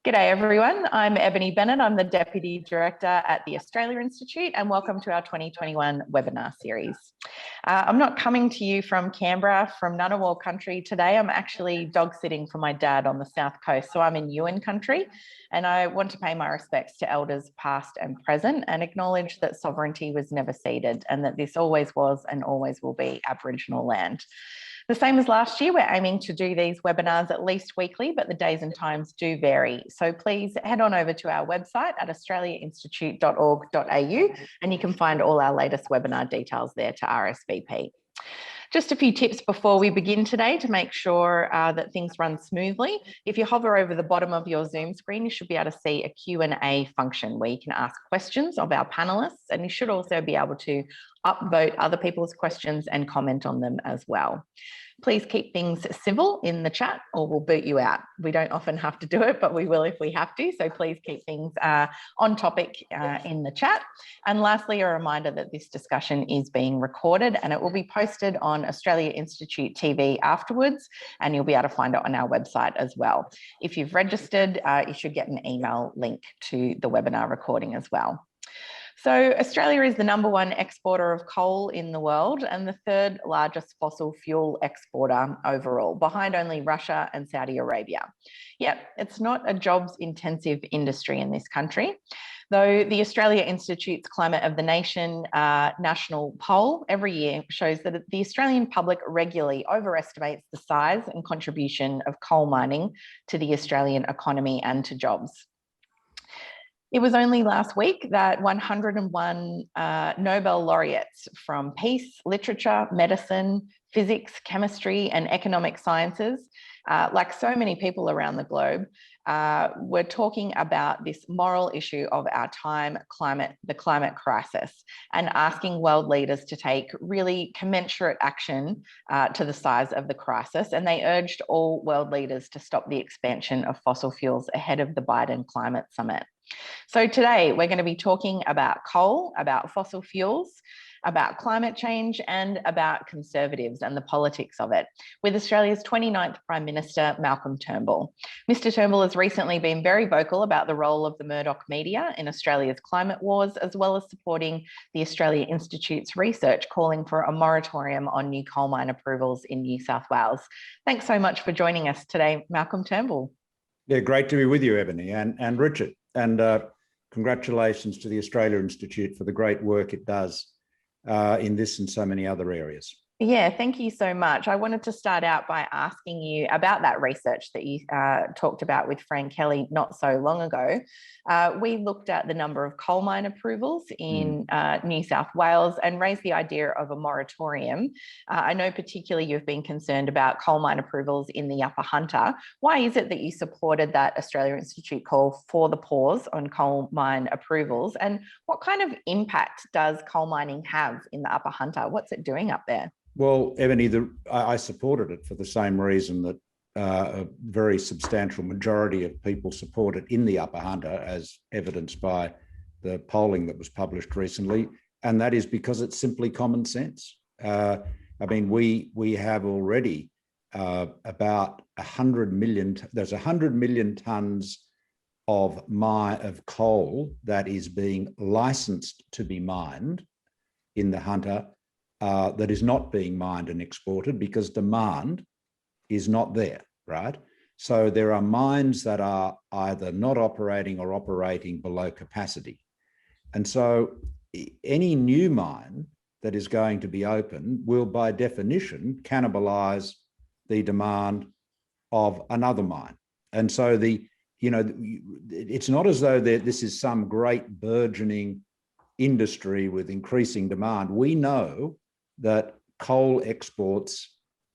G'day everyone, I'm Ebony Bennett. I'm the Deputy Director at the Australia Institute and welcome to our 2021 webinar series. I'm not coming to you from Canberra, from Ngunnawal country today. I'm actually dog sitting for my dad on the south coast. So I'm in Yuin country and I want to pay my respects to elders past and present and acknowledge that sovereignty was never ceded and that this always was and always will be Aboriginal land. The same as last year, we're aiming to do these webinars at least weekly, but the days and times do vary. So please head on over to our website at australiainstitute.org.au and you can find all our latest webinar details there to RSVP. Just a few tips before we begin today to make sure that things run smoothly. If you hover over the bottom of your Zoom screen, you should be able to see a Q&A function where you can ask questions of our panelists, and you should also be able to upvote other people's questions and comment on them as well. Please keep things civil in the chat or we'll boot you out. We don't often have to do it, but we will if we have to. So please keep things on topic in the chat. And lastly, a reminder that this discussion is being recorded and it will be posted on Australia Institute TV afterwards, and you'll be able to find it on our website as well. If you've registered, you should get an email link to the webinar recording as well. So Australia is the #1 exporter of coal in the world and the 3rd largest fossil fuel exporter overall, behind only Russia and Saudi Arabia. Yet it's not a jobs intensive industry in this country, though the Australia Institute's Climate of the Nation national poll every year shows that the Australian public regularly overestimates the size and contribution of coal mining to the Australian economy and to jobs. It was only last week that 101 Nobel laureates from peace, literature, medicine, physics, chemistry, and economic sciences, like so many people around the globe, were talking about this moral issue of our time, the climate crisis, and asking world leaders to take really commensurate action to the size of the crisis. And they urged all world leaders to stop the expansion of fossil fuels ahead of the Biden Climate Summit. So today we're going to be talking about coal, about fossil fuels, about climate change and about Conservatives and the politics of it, with Australia's 29th Prime Minister, Malcolm Turnbull. Mr Turnbull has recently been very vocal about the role of the Murdoch media in Australia's climate wars, as well as supporting the Australia Institute's research calling for a moratorium on new coal mine approvals in New South Wales. Thanks so much for joining us today, Malcolm Turnbull. Yeah, great to be with you, Ebony, and Richard. And congratulations to the Australia Institute for the great work it does in this and so many other areas. Yeah, thank you so much. I wanted to start out by asking you about that research that you talked about with Frank Kelly not so long ago. We looked at the number of coal mine approvals in New South Wales and raised the idea of a moratorium. I know particularly you've been concerned about coal mine approvals in the Upper Hunter. Why is it that you supported that Australia Institute call for the pause on coal mine approvals? And what kind of impact does coal mining have in the Upper Hunter? What's it doing up there? Well, Ebony, I supported it for the same reason that a very substantial majority of people support it in the Upper Hunter, as evidenced by the polling that was published recently, and that is because it's simply common sense. I mean, we have already about 100 million. There's 100 million tonnes of coal that is being licensed to be mined in the Hunter. That is not being mined and exported because demand is not there, right? So there are mines that are either not operating or operating below capacity. And so any new mine that is going to be open will by definition cannibalize the demand of another mine. And so it's not as though this is some great burgeoning industry with increasing demand. We know that coal exports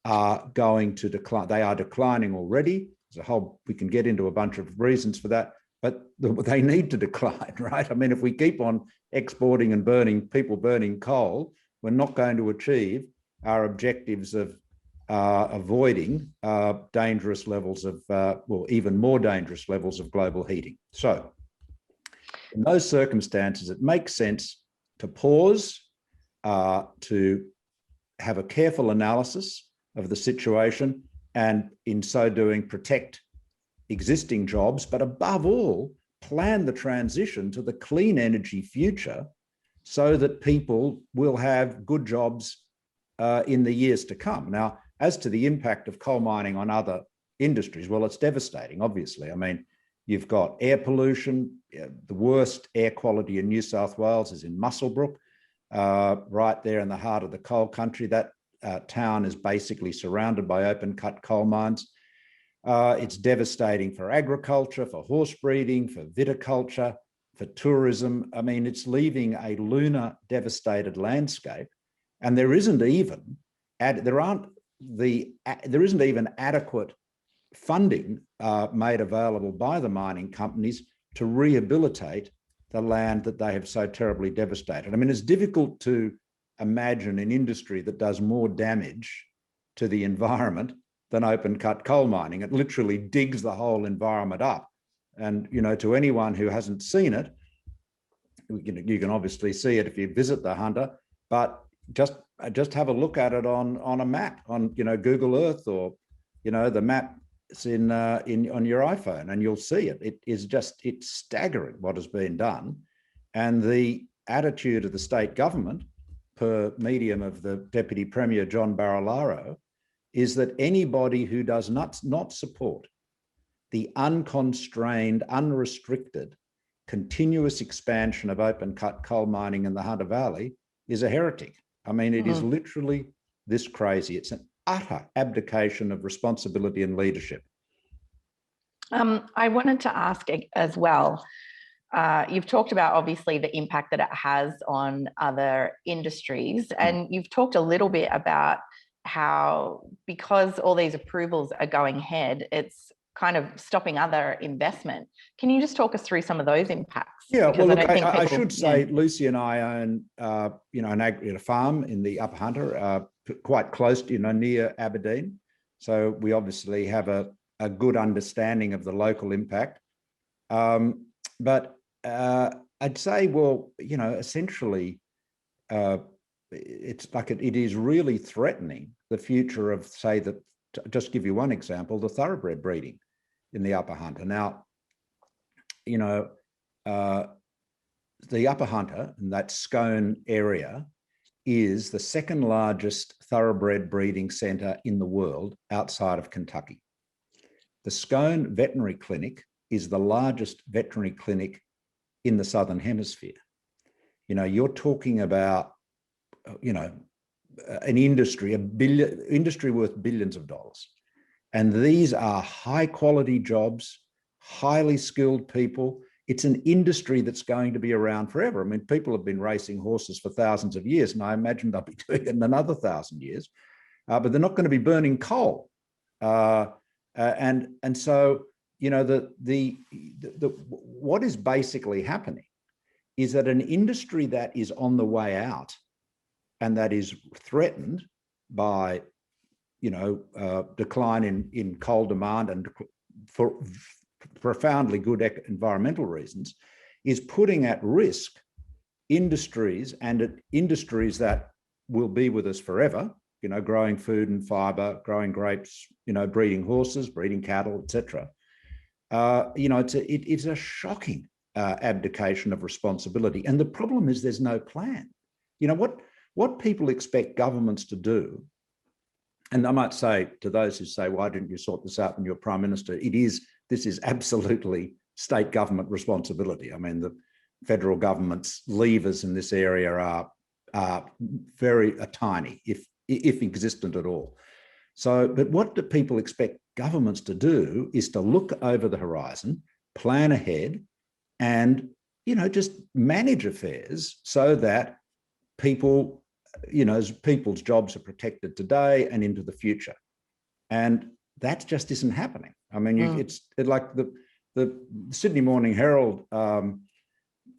are going to decline. They are declining already. We can get into a bunch of reasons for that, but they need to decline, right? I mean, if we keep on exporting and burning coal, we're not going to achieve our objectives of avoiding dangerous levels of, even more dangerous levels of global heating. So in those circumstances, it makes sense to pause, to have a careful analysis of the situation, and in so doing, protect existing jobs, but above all, plan the transition to the clean energy future so that people will have good jobs in the years to come. Now, as to the impact of coal mining on other industries, well, it's devastating, obviously. I mean, you've got air pollution. The worst air quality in New South Wales is in Muswellbrook, right there in the heart of the coal country. That town is basically surrounded by open cut coal mines. It's devastating for agriculture, for horse breeding, for viticulture, for tourism. I mean, it's leaving a lunar devastated landscape, and there isn't even adequate funding made available by the mining companies to rehabilitate the land that they have so terribly devastated. I mean, it's difficult to imagine an industry that does more damage to the environment than open cut coal mining. It literally digs the whole environment up. And, you know, to anyone who hasn't seen it, you can obviously see it if you visit the Hunter, but just have a look at it on a map, on, you know, Google Earth, or, you know, the map on your iPhone, and you'll see it. It's staggering what has been done. And the attitude of the state government, per medium of the Deputy Premier, John Barilaro, is that anybody who does not support the unconstrained, unrestricted, continuous expansion of open cut coal mining in the Hunter Valley is a heretic. I mean, it is literally this crazy. It's an utter abdication of responsibility and leadership. I wanted to ask as well, you've talked about obviously the impact that it has on other industries, and you've talked a little bit about how, because all these approvals are going ahead, it's kind of stopping other investment. Can you just talk us through some of those impacts? Yeah, well, look, I should say, Lucy and I own, you know, a farm in the Upper Hunter, quite close to, you know, near Aberdeen. So we obviously have a good understanding of the local impact. But I'd say, well, you know, essentially, it's like it is really threatening the future of, say, just give you one example, the thoroughbred breeding in the Upper Hunter. Now, you know, the Upper Hunter, and that Scone area, is the second largest thoroughbred breeding centre in the world outside of Kentucky. The Scone Veterinary Clinic is the largest veterinary clinic in the Southern Hemisphere. You know, you're talking about, you know, an industry worth billions of dollars. And these are high quality jobs, highly skilled people. It's an industry that's going to be around forever. I mean, people have been racing horses for thousands of years, and I imagine they'll be doing it in another 1,000 years, but they're not going to be burning coal. And so, you know, what is basically happening is that an industry that is on the way out and that is threatened by, you know, decline in coal demand and for profoundly good environmental reasons, is putting at risk industries, and industries that will be with us forever, you know, growing food and fiber, growing grapes, you know, breeding horses, breeding cattle, etc. You know, it's a shocking abdication of responsibility. And the problem is there's no plan. You know, what people expect governments to do, and I might say to those who say, why didn't you sort this out when you're Prime Minister? This is absolutely state government responsibility. I mean, the federal government's levers in this area are very tiny, if existent at all. So, but what do people expect governments to do is to look over the horizon, plan ahead, and, you know, just manage affairs so that people, you know, people's jobs are protected today and into the future. And that just isn't happening. I mean, it's like the Sydney Morning Herald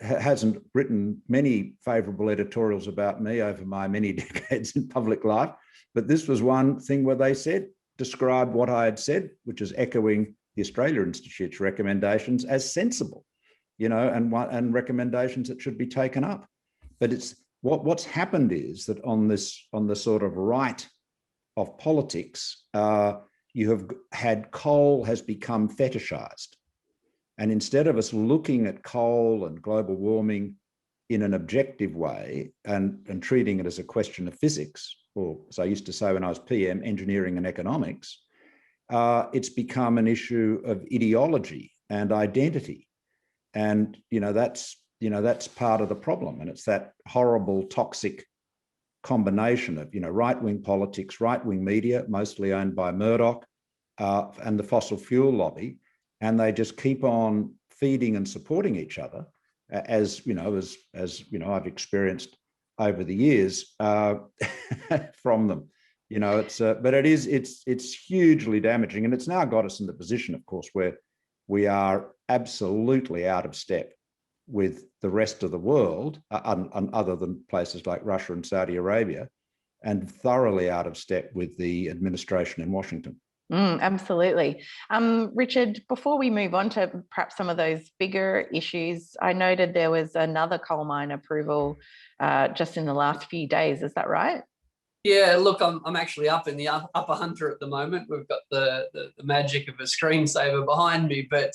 hasn't written many favourable editorials about me over my many decades in public life, but this was one thing where they described what I had said, which is echoing the Australia Institute's recommendations as sensible, you know, and recommendations that should be taken up. But it's what's happened is that on the sort of right of politics, you have had coal has become fetishized. And instead of us looking at coal and global warming in an objective way and treating it as a question of physics, or as I used to say when I was PM, engineering and economics, it's become an issue of ideology and identity. And, that's part of the problem. And it's that horrible, toxic combination of, right-wing politics, right-wing media, mostly owned by Murdoch, and the fossil fuel lobby. And they just keep on feeding and supporting each other, as I've experienced over the years from them. But it's hugely damaging, and it's now got us in the position, of course, where we are absolutely out of step with the rest of the world, other than places like Russia and Saudi Arabia, and thoroughly out of step with the administration in Washington. Absolutely. Richard, before we move on to perhaps some of those bigger issues, I noted there was another coal mine approval just in the last few days. Is that right? Yeah, look, I'm actually up in the Upper Hunter at the moment. We've got the magic of a screensaver behind me. But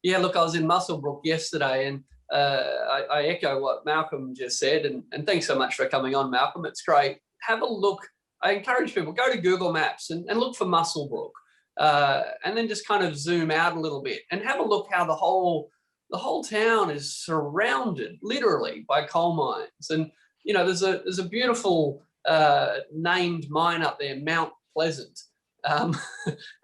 yeah, look, I was in Muswellbrook yesterday, and I echo what Malcolm just said. And thanks so much for coming on, Malcolm. It's great. Have a look. I encourage people, go to Google Maps and look for Muswellbrook, and then just kind of zoom out a little bit and have a look how the whole town is surrounded literally by coal mines. And there's a beautiful named mine up there, Mount Pleasant, and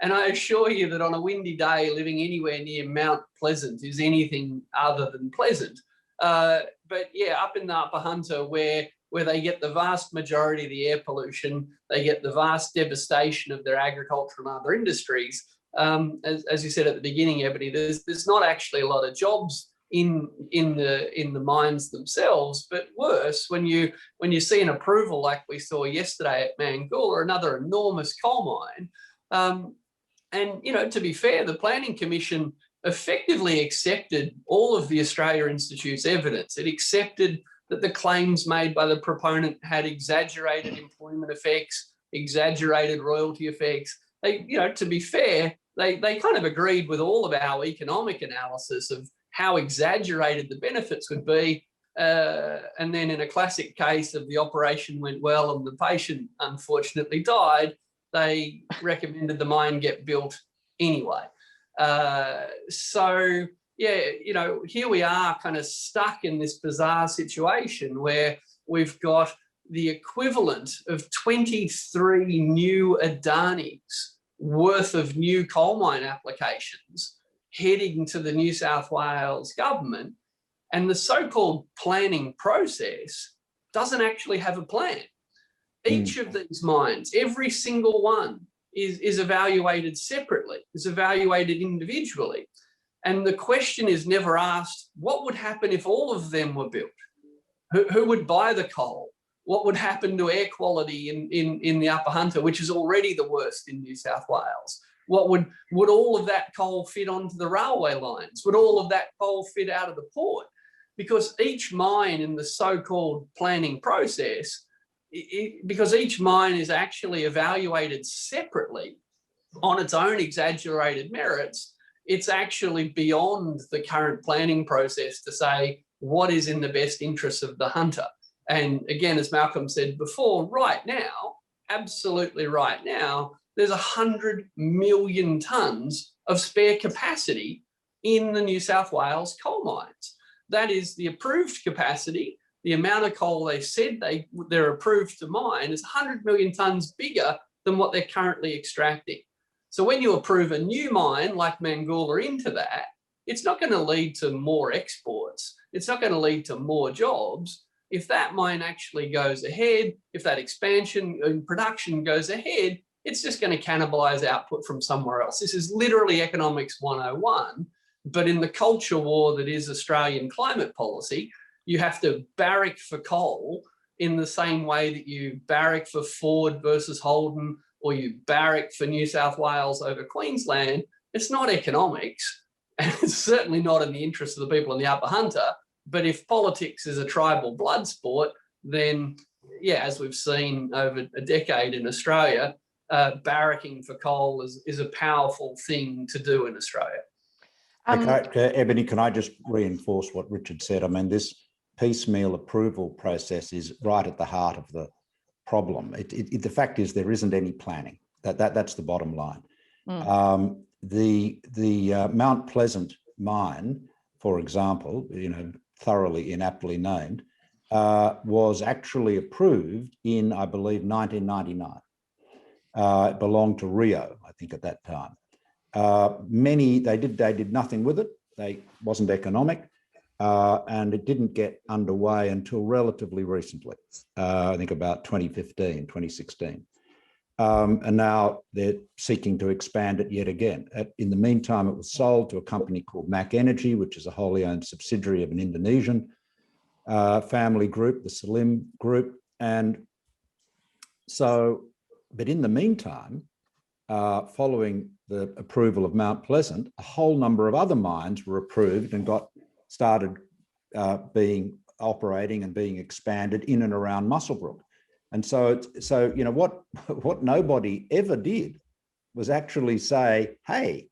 I assure you that on a windy day, living anywhere near Mount Pleasant is anything other than pleasant. But yeah, up in the Upper Hunter, where they get the vast majority of the air pollution, they get the vast devastation of their agriculture and other industries. As you said at the beginning, Ebony, there's not actually a lot of jobs in the mines themselves, but worse, when you see an approval like we saw yesterday at Mangoola, another enormous coal mine. And to be fair, the Planning Commission effectively accepted all of the Australia Institute's evidence. It accepted that the claims made by the proponent had exaggerated employment effects, exaggerated royalty effects. To be fair, they kind of agreed with all of our economic analysis of how exaggerated the benefits would be. And then in a classic case of the operation went well and the patient unfortunately died, they recommended the mine get built anyway. So yeah, here we are kind of stuck in this bizarre situation where we've got the equivalent of 23 new Adanis worth of new coal mine applications heading to the New South Wales government, and the so-called planning process doesn't actually have a plan. Each of these mines, every single one, is evaluated separately, is evaluated individually. And the question is never asked, what would happen if all of them were built? Who would buy the coal? What would happen to air quality in the Upper Hunter, which is already the worst in New South Wales? Would all of that coal fit onto the railway lines? Would all of that coal fit out of the port? Because each mine in the so-called planning process, because each mine is actually evaluated separately on its own exaggerated merits, it's actually beyond the current planning process to say what is in the best interests of the hunter. And again, as Malcolm said before, right now, absolutely right now, there's 100 million tonnes of spare capacity in the New South Wales coal mines. That is the approved capacity. The amount of coal they said they're approved to mine is 100 million tonnes bigger than what they're currently extracting. So when you approve a new mine like Mangoola into that, it's not going to lead to more exports. It's not going to lead to more jobs. If that mine actually goes ahead, if that expansion and production goes ahead, it's just going to cannibalize output from somewhere else. This is literally economics 101, but in the culture war that is Australian climate policy, you have to barrack for coal in the same way that you barrack for Ford versus Holden, or you barrack for New South Wales over Queensland. It's not economics, and it's certainly not in the interest of the people in the Upper Hunter. But if politics is a tribal blood sport, then, yeah, as we've seen over a decade in Australia, barracking for coal is a powerful thing to do in Australia. Ebony, can I just reinforce what Richard said? I mean, this piecemeal approval process is right at the heart of the problem. The fact is there isn't any planning. That's the bottom line. The Mount Pleasant mine, for example, thoroughly inaptly named, was actually approved in, I believe, 1999. It belonged to Rio, I think, at that time. They did nothing with it. It wasn't economic, and it didn't get underway until relatively recently. I think about 2015, 2016. And now they're seeking to expand it yet again. In the meantime, it was sold to a company called Mac Energy, which is a wholly owned subsidiary of an Indonesian family group, the Salim Group. And so, but in the meantime, following the approval of Mount Pleasant, a whole number of other mines were approved and started being operating and being expanded in and around Muswellbrook. And so what nobody ever did was actually say, hey,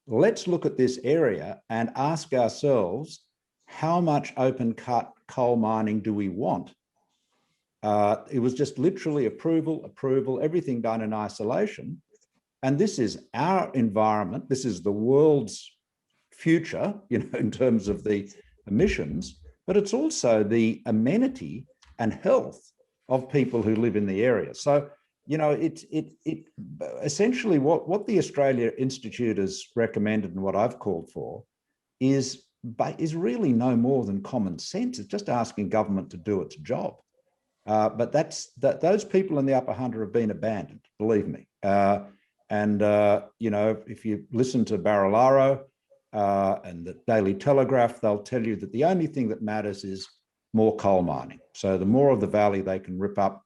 let's look at this area and ask ourselves, how much open cut coal mining do we want? It was just literally approval, everything done in isolation. And this is our environment. This is the world's future, in terms of the emissions, but it's also the amenity and health of people who live in the area. So, it essentially what the Australia Institute has recommended and what I've called for is really no more than common sense. It's just asking government to do its job. But those people in the upper hunter have been abandoned, believe me. If you listen to Barilaro and the Daily Telegraph, they'll tell you that the only thing that matters is more coal mining. So the more of the valley they can rip up,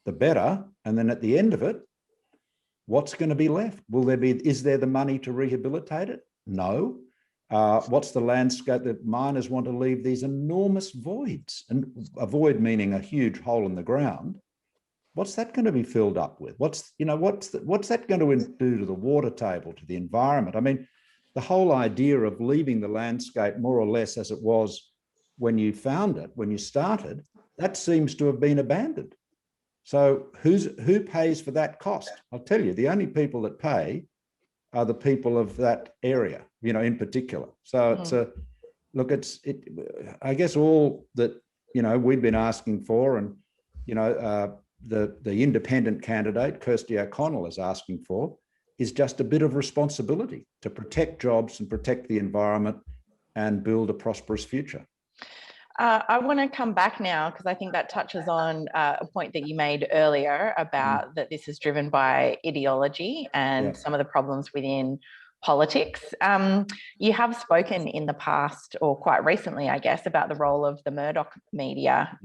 the better. And then at the end of it, what's going to be left? Is there the money to rehabilitate it? No. What's the landscape that miners want to leave these enormous voids? And a void meaning a huge hole in the ground. What's that going to be filled up with? What's that going to do to the water table, to the environment? I mean, the whole idea of leaving the landscape more or less as it was when you found it, when you started, that seems to have been abandoned. So who pays for that cost? I'll tell you, the only people that pay are the people of that area, in particular. So it's I guess all that, we've been asking for, and, the independent candidate, Kirsty O'Connell, is asking for, is just a bit of responsibility to protect jobs and protect the environment and build a prosperous future. I want to come back now, because I think that touches on a point that you made earlier about that this is driven by ideology and some of the problems within politics. You have spoken in the past, or quite recently, I guess, about the role of the Murdoch media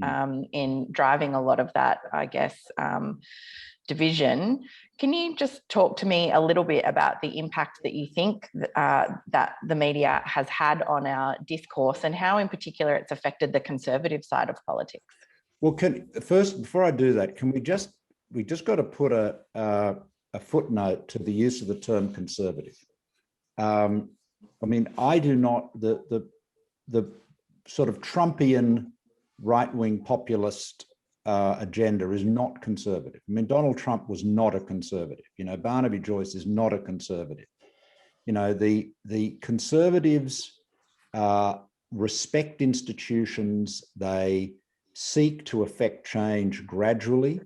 in driving a lot of that, I guess, division. Can you just talk to me a little bit about the impact that you think that the media has had on our discourse, and how in particular it's affected the conservative side of politics? Well, first, before I do that, we just got to put a footnote to the use of the term conservative. I mean, I do not, the sort of Trumpian right-wing populist agenda is not conservative. I mean, Donald Trump was not a conservative. Barnaby Joyce is not a conservative. The conservatives respect institutions. They seek to effect change gradually.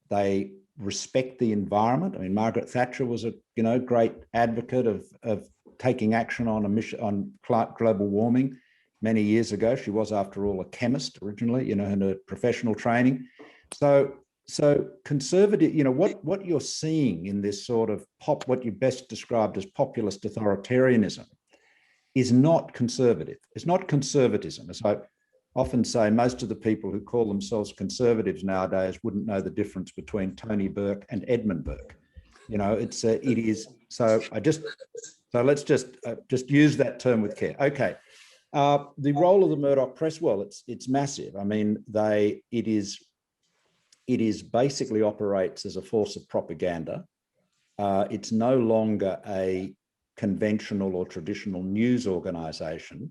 They respect the environment. I mean, Margaret Thatcher was a great advocate of taking action on global warming many years ago. She was, after all, a chemist originally, in her professional training. So conservative, what you're seeing in this sort of what you best described as populist authoritarianism is not conservative. It's not conservatism. As I often say, most of the people who call themselves conservatives nowadays wouldn't know the difference between Tony Burke and Edmund Burke. It is. So let's just use that term with care. Okay. The role of the Murdoch press, well, it's massive. I mean, it is basically operates as a force of propaganda. It's no longer a conventional or traditional news organisation.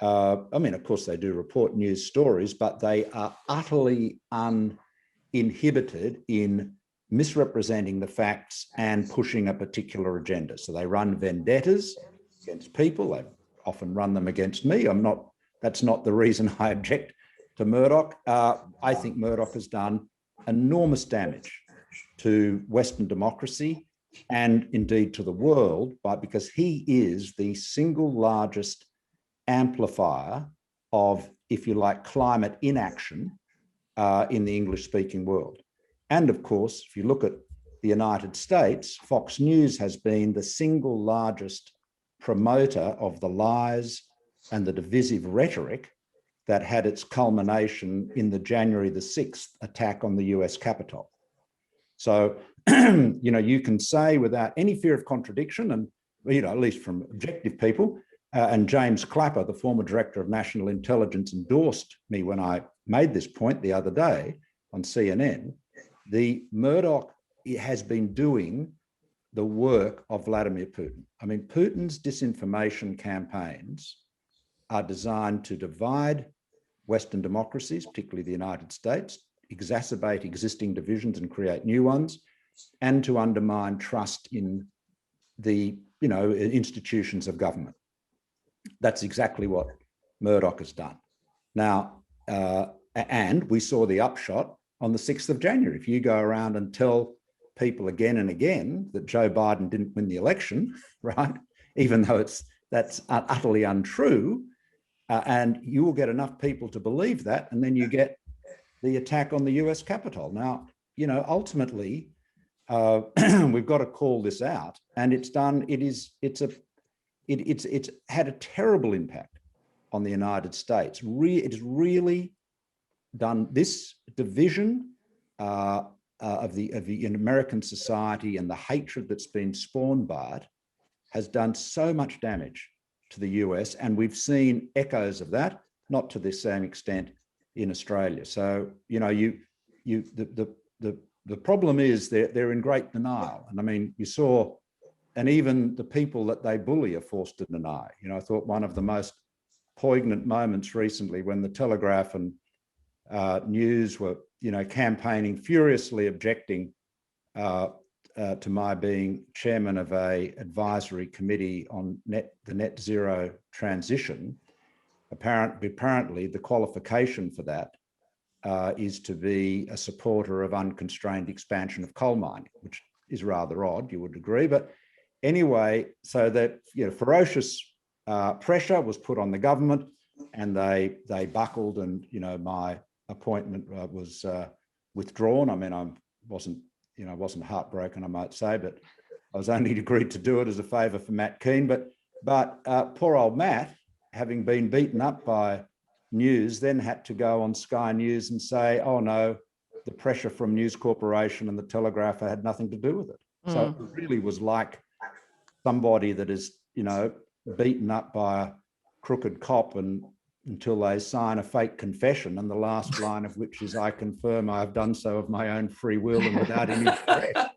I mean, of course, they do report news stories, but they are utterly uninhibited in misrepresenting the facts and pushing a particular agenda. So they run vendettas against people. They often run them against me. That's not the reason I object to Murdoch. I think Murdoch has done enormous damage to Western democracy and indeed to the world, because he is the single largest amplifier of, if you like, climate inaction in the English-speaking world. And of course, if you look at the United States, Fox News has been the single largest promoter of the lies and the divisive rhetoric that had its culmination in the January the 6th attack on the US Capitol. So, you can say without any fear of contradiction, and, at least from objective people, and James Clapper, the former director of national intelligence, endorsed me when I made this point the other day on CNN. The Murdoch has been doing the work of Vladimir Putin. I mean, Putin's disinformation campaigns are designed to divide Western democracies, particularly the United States, exacerbate existing divisions and create new ones, and to undermine trust in the, institutions of government. That's exactly what Murdoch has done. Now, and we saw the upshot on the 6th of January. If you go around and tell people again and again that Joe Biden didn't win the election, right, even though that's utterly untrue, and you will get enough people to believe that, and then you get the attack on the US Capitol. Now, ultimately, we've got to call this out, and it's had a terrible impact on the United States. It has really done this division of the American society, and the hatred that's been spawned by it has done so much damage to the US, and we've seen echoes of that, not to the same extent in Australia. So, the problem is they're in great denial. And I mean, you saw, and even the people that they bully are forced to deny. I thought one of the most poignant moments recently when the Telegraph and News were, campaigning, furiously objecting to my being chairman of a advisory committee on the net zero transition. Apparently, the qualification for that is to be a supporter of unconstrained expansion of coal mining, which is rather odd, you would agree. But anyway, so that ferocious pressure was put on the government, and they buckled, and my appointment was withdrawn. I mean, I wasn't heartbroken, I might say, but I was only agreed to do it as a favour for Matt Keane. But poor old Matt, having been beaten up by News, then had to go on Sky News and say, oh no, the pressure from News Corporation and the Telegraph had nothing to do with it. So it really was like somebody that is, beaten up by a crooked cop until they sign a fake confession, and the last line of which is, I confirm I have done so of my own free will and without any threat.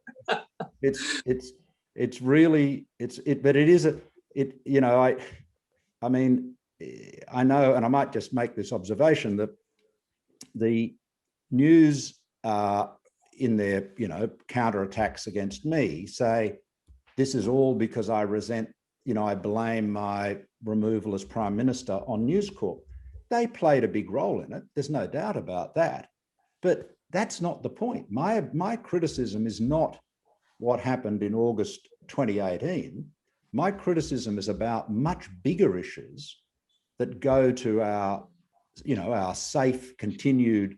It's really, but it is I mean, I know, and I might just make this observation, that the News in their, counterattacks against me say, this is all because I resent, I blame my removal as Prime Minister on News Corp. They played a big role in it. There's no doubt about that. But that's not the point. My criticism is not what happened in August 2018. My criticism is about much bigger issues that go to our safe, continued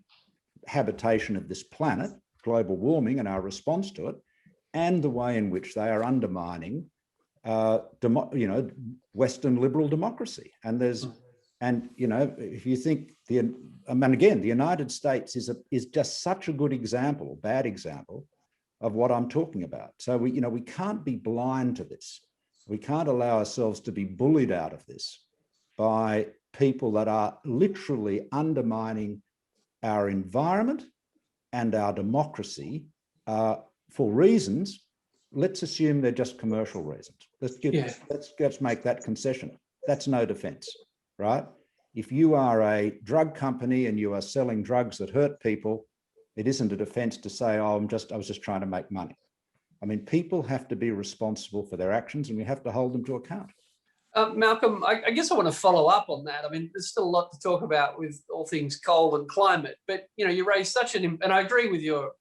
habitation of this planet, global warming and our response to it, and the way in which they are undermining, Western liberal democracy. And if you think the United States is just such a good example, bad example, of what I'm talking about. So we can't be blind to this. We can't allow ourselves to be bullied out of this by people that are literally undermining our environment and our democracy for reasons let's assume they're just commercial reasons. Let's make that concession. That's no defense, right? If you are a drug company and you are selling drugs that hurt people, it isn't a defense to say, oh, I was just trying to make money. I mean, people have to be responsible for their actions and we have to hold them to account. Malcolm, I guess I want to follow up on that. I mean, there's still a lot to talk about with all things coal and climate, but you raise such and I agree with your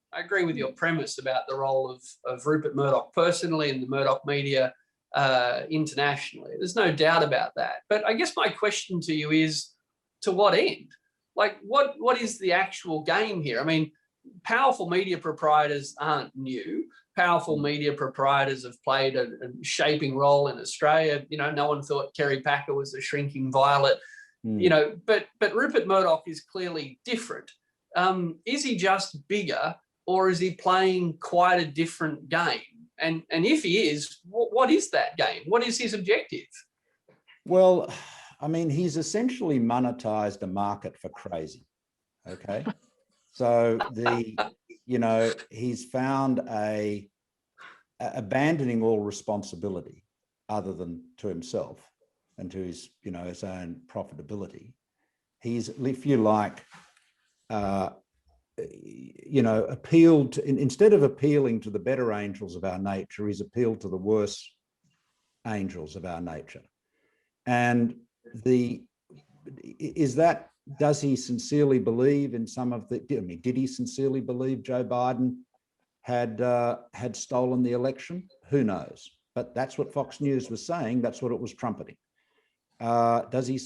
premise about the role of Rupert Murdoch personally and the Murdoch media internationally. There's no doubt about that. But I guess my question to you is, to what end? Like, what is the actual game here? I mean, powerful media proprietors aren't new. Powerful media proprietors have played a shaping role in Australia. No one thought Kerry Packer was a shrinking violet. But Rupert Murdoch is clearly different. Is he just bigger, or is he playing quite a different game? And if he is, what is that game? What is his objective? Well, I mean, he's essentially monetized a market for crazy. Okay. So he's found abandoning all responsibility other than to himself and to his, his own profitability. He's, if you like, appealed to, instead of appealing to the better angels of our nature, he's appealed to the worse angels of our nature. And does he sincerely believe in some of the, did he sincerely believe Joe Biden had stolen the election? Who knows? But that's what Fox News was saying. That's what it was trumpeting. Does he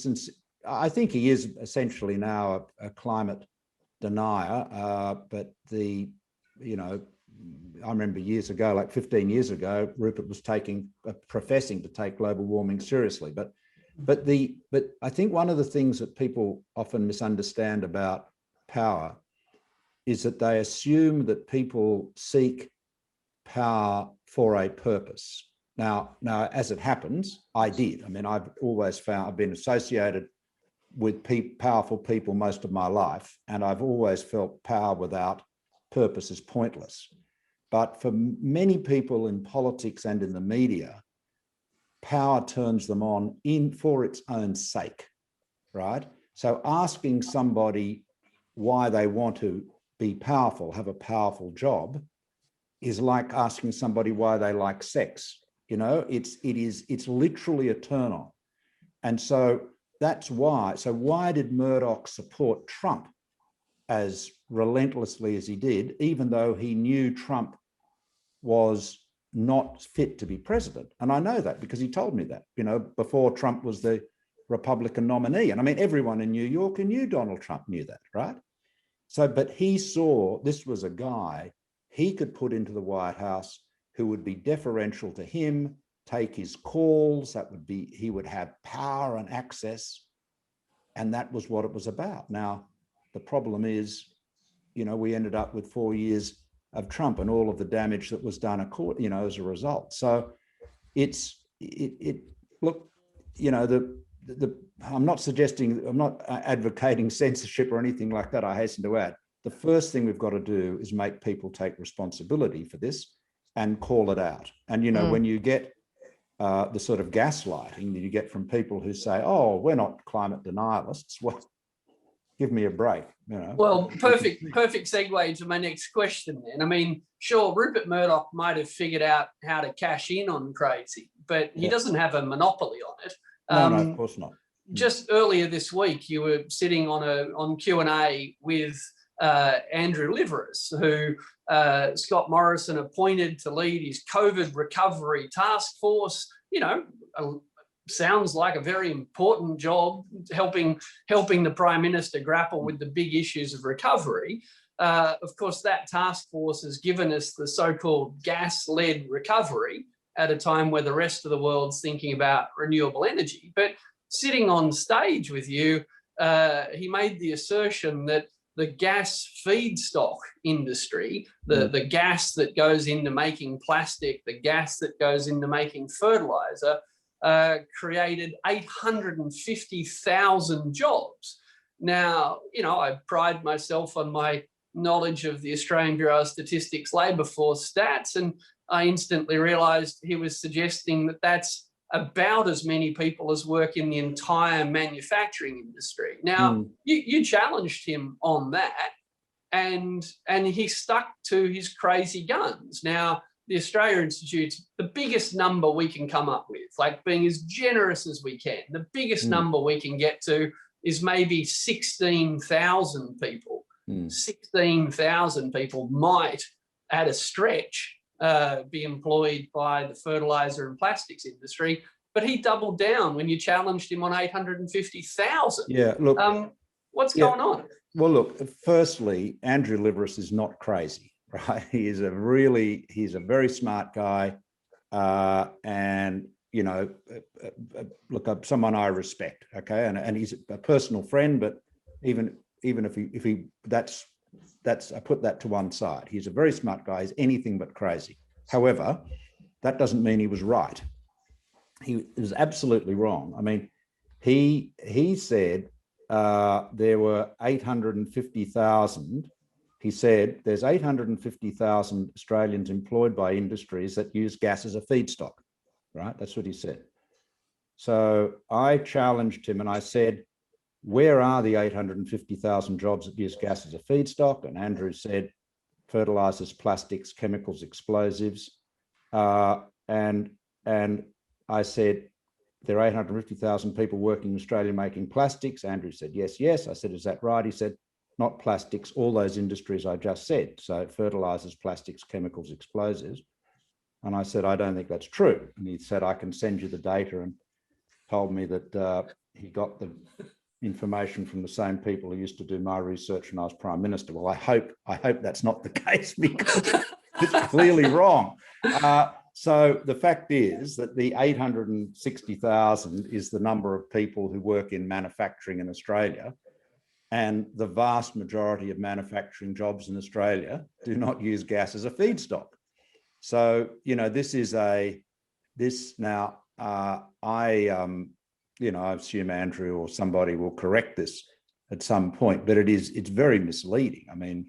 I think he is essentially now a climate denier, but I remember years ago, like 15 years ago, Rupert was professing to take global warming seriously. But I think one of the things that people often misunderstand about power is that they assume that people seek power for a purpose. Now, as it happens, I did. I mean, I've been associated with powerful people most of my life, and I've always felt power without purpose is pointless. But for many people in politics and in the media, power turns them on for its own sake, right? So asking somebody why they want to be powerful, have a powerful job, is like asking somebody why they like sex. It's literally a turn on. And so that's why. So why did Murdoch support Trump as relentlessly as he did, even though he knew Trump was not fit to be president? And I know that because he told me that, before Trump was the Republican nominee. And I mean, everyone in New York who knew Donald Trump knew that, right? So, but he saw this was a guy he could put into the White House who would be deferential to him, take his calls, he would have power and access. And that was what it was about. Now, the problem is, we ended up with 4 years of Trump and all of the damage that was done, as a result. So I'm not advocating censorship or anything like that. I hasten to add, the first thing we've got to do is make people take responsibility for this and call it out. And, when you get the sort of gaslighting that you get from people who say, oh, we're not climate denialists, well, give me a break. Well, perfect segue to my next question then. I mean, sure, Rupert Murdoch might have figured out how to cash in on crazy, but he doesn't have a monopoly on it. No, of course not. Just earlier this week, you were sitting on Q&A with Andrew Liveris, who Scott Morrison appointed to lead his COVID recovery task force. Sounds like a very important job, helping the Prime Minister grapple with the big issues of recovery. Of course, that task force has given us the so-called gas-led recovery at a time where the rest of the world's thinking about renewable energy. But sitting on stage with you, he made the assertion that the gas feedstock industry, the gas that goes into making plastic, the gas that goes into making fertilizer, created 850,000 jobs. Now, I pride myself on my knowledge of the Australian Bureau of Statistics labour force stats, and I instantly realised he was suggesting that that's about as many people as work in the entire manufacturing industry. Now, you challenged him on that, and he stuck to his crazy guns. Now, the Australia Institute's the biggest number we can come up with, like being as generous as we can. The biggest number we can get to is maybe 16,000 people. 16,000 people might, at a stretch, be employed by the fertiliser and plastics industry, but he doubled down when you challenged him on 850,000. Yeah, look. What's going on? Well, look, firstly, Andrew Liveris is not crazy, right? He's a very smart guy. And, you know, look, someone I respect, okay? And he's a personal friend, but even if he that's I put that to one side. He's a very smart guy. He's anything but crazy. However, that doesn't mean he was right. He was absolutely wrong. I mean, he said there were 850,000. He said there's 850,000 Australians employed by industries that use gas as a feedstock, right? That's what he said. So I challenged him and I said, where are the 850,000 jobs that use gas as a feedstock? And Andrew said, fertilizers, plastics, chemicals, explosives. And I said, there are 850,000 people working in Australia making plastics. Andrew said, yes, yes. I said, is that right? He said, not plastics, all those industries I just said. So fertilizers, plastics, chemicals, explosives. And I said, I don't think that's true. And he said, I can send you the data, and told me that he got the information from the same people who used to do my research when I was Prime Minister. Well, I hope that's not the case, because it's clearly wrong. So the fact is that the 860,000 is the number of people who work in manufacturing in Australia, and the vast majority of manufacturing jobs in Australia do not use gas as a feedstock. So, you know, I assume Andrew or somebody will correct this at some point, but it's very misleading. I mean,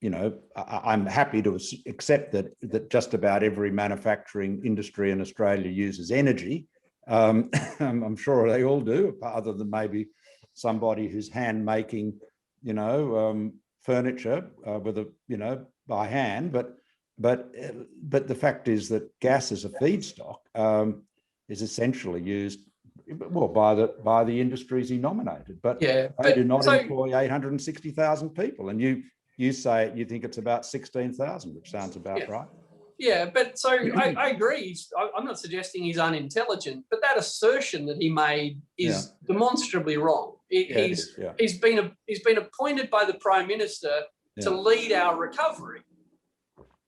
you know, I'm happy to accept that just about every manufacturing industry in Australia uses energy. I'm sure they all do, other than maybe somebody who's hand making, you know, furniture by hand. But the fact is that gas as a feedstock is essentially used, well, by the industries he nominated, but they do not employ 860,000 people. And you say you think it's about 16,000, which sounds about right. Yeah, but so I agree. I'm not suggesting he's unintelligent, but that assertion that he made is demonstrably wrong. He's been appointed by the Prime Minister to lead our recovery.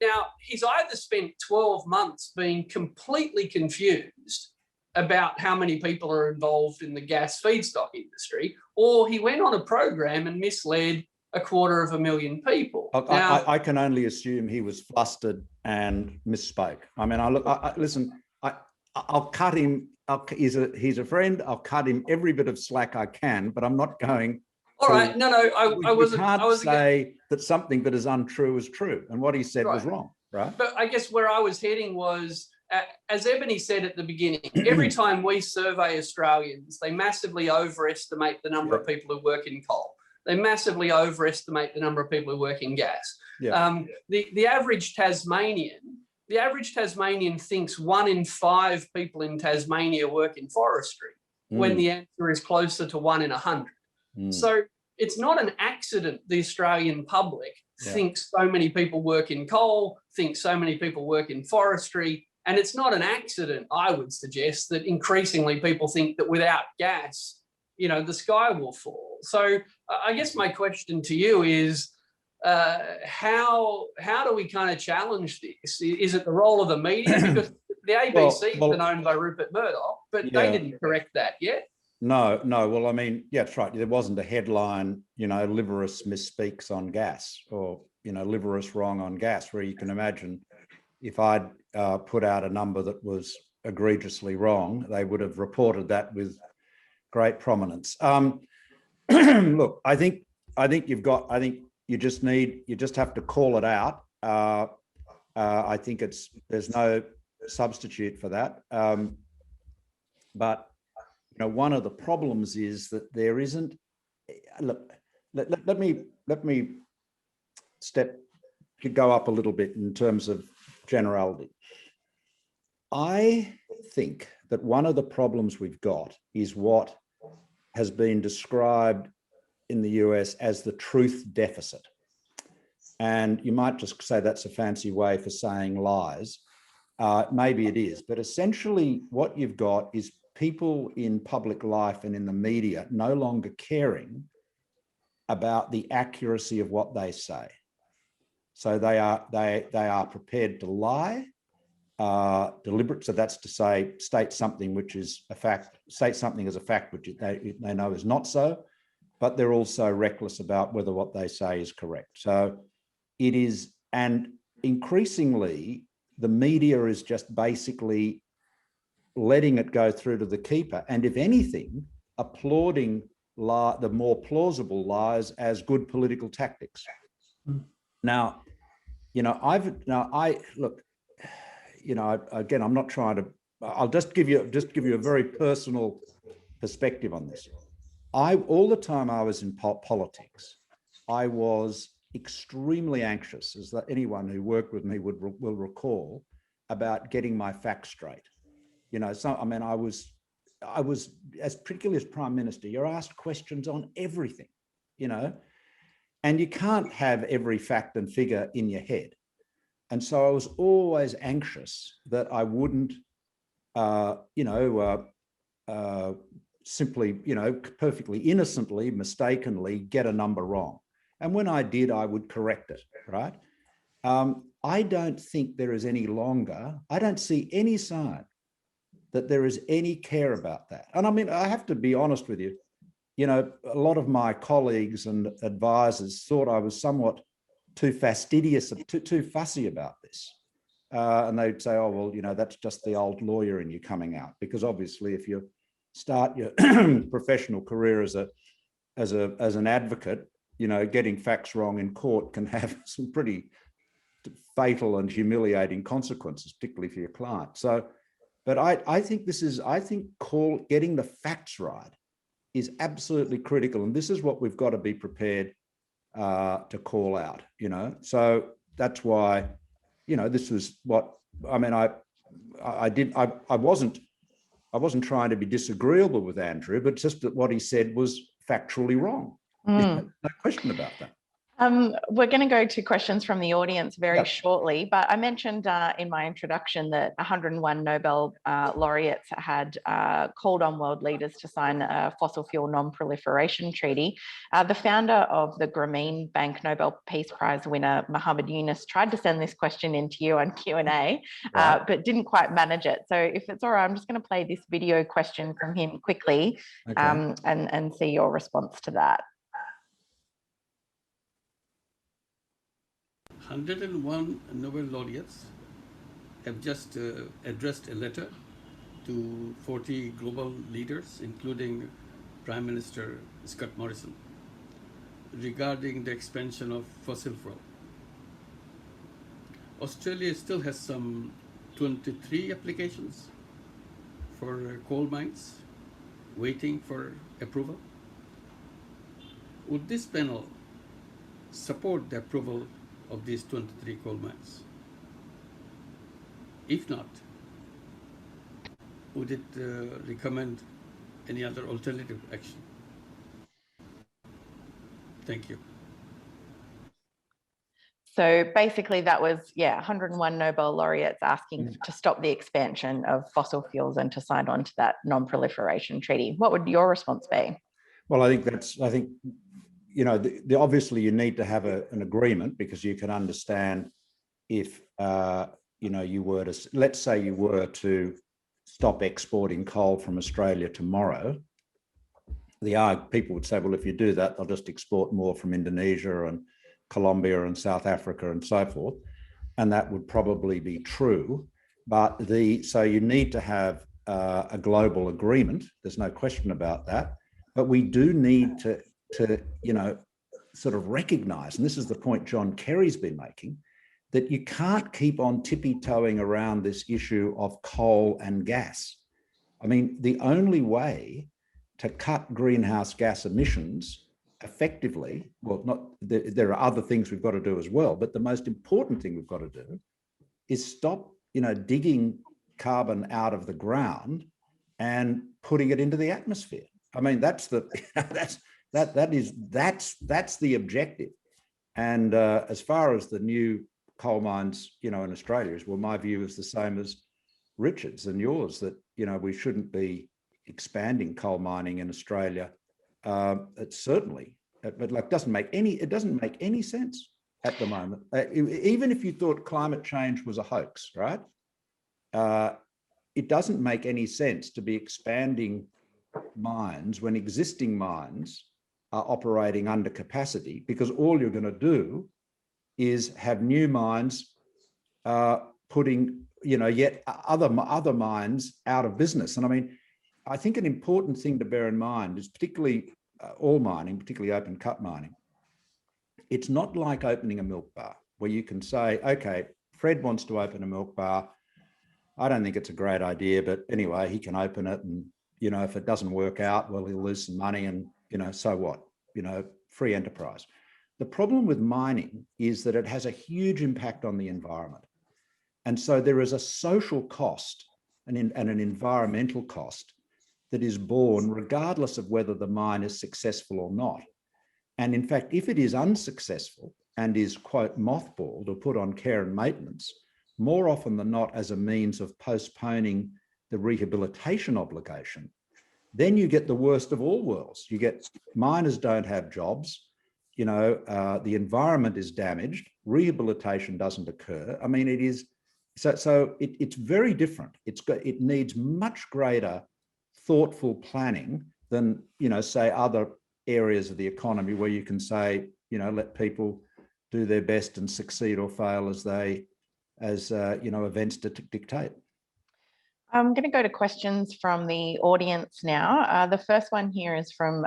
Now, he's either spent 12 months being completely confused about how many people are involved in the gas feedstock industry, or he went on a program and misled 250,000 people. I can only assume he was flustered and misspoke. I mean, I'll cut him. He's a friend. I'll cut him every bit of slack I can, but I'm not going. All right, I wasn't. I can't say that something that is untrue is true, and what he said was wrong, right? But I guess where I was heading was, as Ebony said at the beginning, every time we survey Australians, they massively overestimate the number of people who work in coal. They massively overestimate the number of people who work in gas. The average Tasmanian thinks 1 in 5 people in Tasmania work in forestry, when the answer is closer to 1 in 100. So it's not an accident the Australian public thinks so many people work in coal, thinks so many people work in forestry, and it's not an accident, I would suggest, that increasingly people think that without gas, you know, the sky will fall. So I guess my question to you is, how do we kind of challenge this? Is it the role of the media? Because the ABC is owned by Rupert Murdoch, but they didn't correct that yet. No. Well, I mean, that's right. There wasn't a headline, you know, Liveris misspeaks on gas, or, you know, Liveris wrong on gas, where you can imagine if I'd put out a number that was egregiously wrong, they would have reported that with great prominence. Look, I think you just have to call it out. I think there's no substitute for that. But one of the problems is that there isn't. Look, let me go up a little bit in terms of generality. I think that one of the problems we've got is what has been described in the US as the truth deficit. And you might just say that's a fancy way for saying lies. Maybe it is, but essentially what you've got is people in public life and in the media no longer caring about the accuracy of what they say. So they are prepared to lie, deliberate. So that's to say, state something which is a fact, state something as a fact which they know is not so, but they're also reckless about whether what they say is correct. So it is, and increasingly, the media is just basically letting it go through to the keeper, and if anything, applauding the more plausible lies as good political tactics. Now, again, I'm not trying to. I'll just give you a very personal perspective on this. All the time I was in politics, I was extremely anxious, as anyone who worked with me will recall, about getting my facts straight. I was, as particularly as Prime Minister, you're asked questions on everything, and you can't have every fact and figure in your head. And so I was always anxious that I wouldn't, simply, perfectly innocently, mistakenly get a number wrong. And when I did, I would correct it, right? I don't think there is any longer, I don't see any sign that there is any care about that. And I mean, I have to be honest with you, a lot of my colleagues and advisors thought I was somewhat too fastidious, too fussy about this. And they'd say, oh, well, that's just the old lawyer in you coming out. Because obviously if you start your professional career as an advocate, getting facts wrong in court can have some pretty fatal and humiliating consequences, particularly for your client. So, but I think getting the facts right is absolutely critical. And this is what we've got to be prepared to call out, So that's why, this was what, I mean, I wasn't trying to be disagreeable with Andrew, but just that what he said was factually wrong. No question about that. We're going to go to questions from the audience very shortly, but I mentioned in my introduction that 101 Nobel laureates had called on world leaders to sign a fossil fuel non-proliferation treaty. The founder of the Grameen Bank Nobel Peace Prize winner, Muhammad Yunus, tried to send this question into you on Q&A, but didn't quite manage it. So if it's all right, I'm just going to play this video question from him quickly, and see your response to that. 101 Nobel laureates have just addressed a letter to 40 global leaders, including Prime Minister Scott Morrison, regarding the expansion of fossil fuel. Australia still has some 23 applications for coal mines waiting for approval. Would this panel support the approval of these 23 coal mines? If not, would it recommend any other alternative action? Thank you. So basically that was, 101 Nobel laureates asking to stop the expansion of fossil fuels and to sign on to that non-proliferation treaty. What would your response be? Well, I think obviously you need to have an agreement, because you can understand if, you were to, let's say you were to stop exporting coal from Australia tomorrow, people would say, well, if you do that, they'll just export more from Indonesia and Colombia and South Africa and so forth. And that would probably be true. But so you need to have a global agreement. There's no question about that. But we do need to sort of recognise, and this is the point John Kerry's been making, that you can't keep on tippy-toeing around this issue of coal and gas. I mean, the only way to cut greenhouse gas emissions effectively, well, there are other things we've got to do as well, but the most important thing we've got to do is stop, digging carbon out of the ground and putting it into the atmosphere. I mean, that's the objective. And as far as the new coal mines, in Australia is, well, my view is the same as Richard's and yours, that, we shouldn't be expanding coal mining in Australia. It certainly, but it doesn't make any sense at the moment. Even if you thought climate change was a hoax, right? It doesn't make any sense to be expanding mines when existing mines are operating under capacity, because all you're going to do is have new mines putting, yet other mines out of business. And I mean, I think an important thing to bear in mind is particularly all mining, particularly open cut mining. It's not like opening a milk bar where you can say, okay, Fred wants to open a milk bar. I don't think it's a great idea, but anyway, he can open it. And, if it doesn't work out, well, he'll lose some money and, so what? Free enterprise. The problem with mining is that it has a huge impact on the environment. And so there is a social cost and an environmental cost that is borne regardless of whether the mine is successful or not. And in fact, if it is unsuccessful and is, quote, mothballed or put on care and maintenance, more often than not as a means of postponing the rehabilitation obligation, then you get the worst of all worlds. You get miners don't have jobs, the environment is damaged, rehabilitation doesn't occur. I mean, it is, it's very different. It needs much greater thoughtful planning than, say, other areas of the economy where you can say, let people do their best and succeed or fail as events dictate. I'm going to go to questions from the audience now. The first one here is from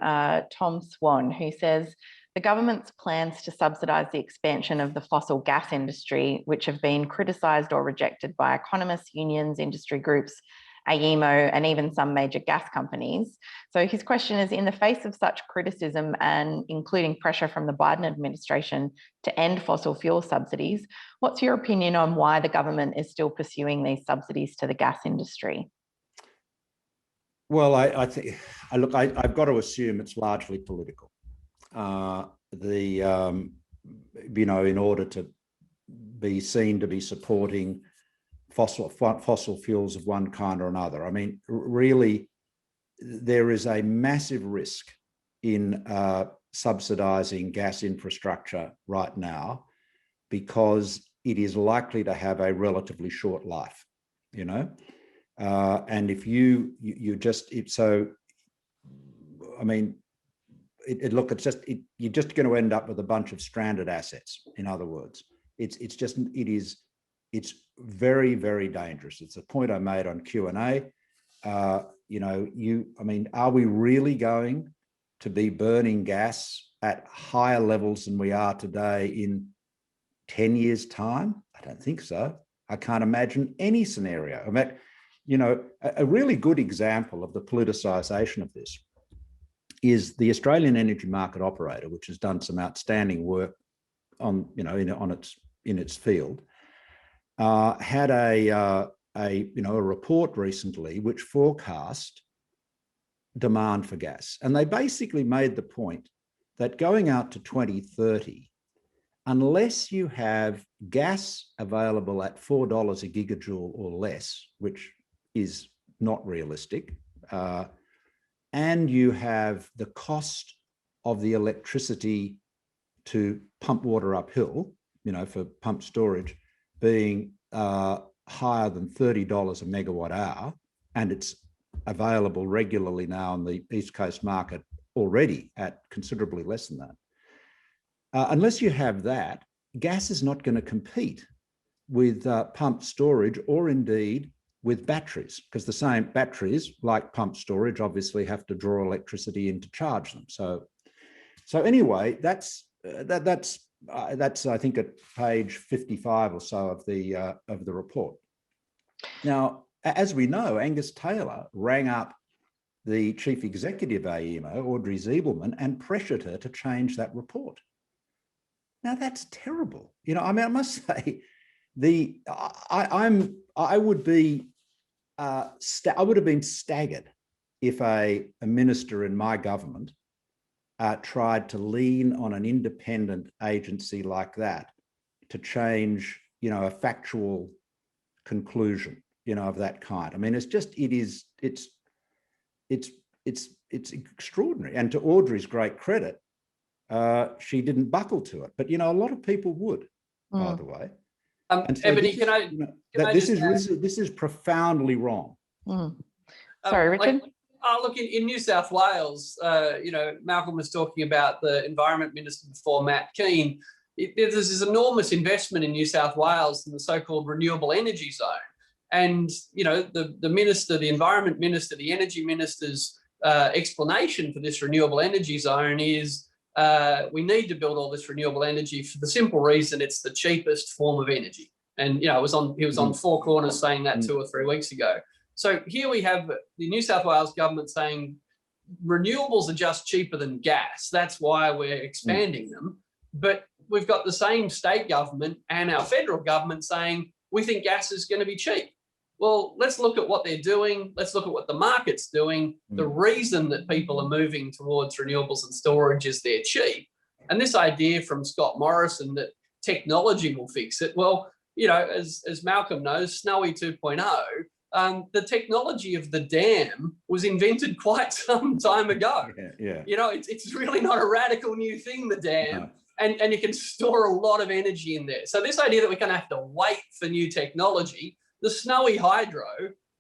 Tom Swan, who says, the government's plans to subsidise the expansion of the fossil gas industry, which have been criticised or rejected by economists, unions, industry groups, AEMO, and even some major gas companies. So his question is, in the face of such criticism and including pressure from the Biden administration to end fossil fuel subsidies, what's your opinion on why the government is still pursuing these subsidies to the gas industry? Well, I think, look, I've got to assume it's largely political. In order to be seen to be supporting fossil fuels of one kind or another. I mean, really, there is a massive risk in subsidising gas infrastructure right now because it is likely to have a relatively short life, and if you're just going to end up with a bunch of stranded assets. In other words, it's very, very dangerous. It's a point I made on Q&A. Are we really going to be burning gas at higher levels than we are today in 10 years' time? I don't think so. I can't imagine any scenario. I mean, a really good example of the politicisation of this is the Australian Energy Market Operator, which has done some outstanding work in its field. Had a report recently which forecast demand for gas. And they basically made the point that going out to 2030, unless you have gas available at $4 a gigajoule or less, which is not realistic, and you have the cost of the electricity to pump water uphill, for pump storage, being higher than $30 a megawatt hour, and it's available regularly now on the East Coast market already at considerably less than that. Unless you have that, gas is not going to compete with pumped storage or indeed with batteries, because the same batteries, like pumped storage, obviously have to draw electricity in to charge them. So anyway, that's that's I think at page 55 or so of the report. Now, as we know, Angus Taylor rang up the chief executive of AEMO, Audrey Zibelman, and pressured her to change that report. Now that's terrible. You know, I mean, I must say, I would have been staggered if a minister in my government tried to lean on an independent agency like that to change, you know, a factual conclusion, you know, of that kind. I mean, it's extraordinary. And to Audrey's great credit, she didn't buckle to it. But, you know, a lot of people would, by the way. And so Ebony, this is profoundly wrong. Sorry, Richard. Look, in New South Wales, you know, Malcolm was talking about the Environment Minister before, Matt Keane. There's this enormous investment in New South Wales in the so-called renewable energy zone. And, you know, the minister, the Environment Minister, the Energy Minister's explanation for this renewable energy zone is we need to build all this renewable energy for the simple reason it's the cheapest form of energy. And, you know, he was on Four Corners saying that 2 or 3 weeks ago. So here we have the New South Wales government saying renewables are just cheaper than gas. That's why we're expanding them. But we've got the same state government and our federal government saying we think gas is going to be cheap. Well, let's look at what they're doing. Let's look at what the market's doing. The reason that people are moving towards renewables and storage is they're cheap. And this idea from Scott Morrison that technology will fix it. Well, you know, as Malcolm knows, Snowy 2.0, the technology of the dam was invented quite some time ago. You know, it's really not a radical new thing, the dam. No. And you can store a lot of energy in there. So this idea that we're going to have to wait for new technology, the Snowy Hydro,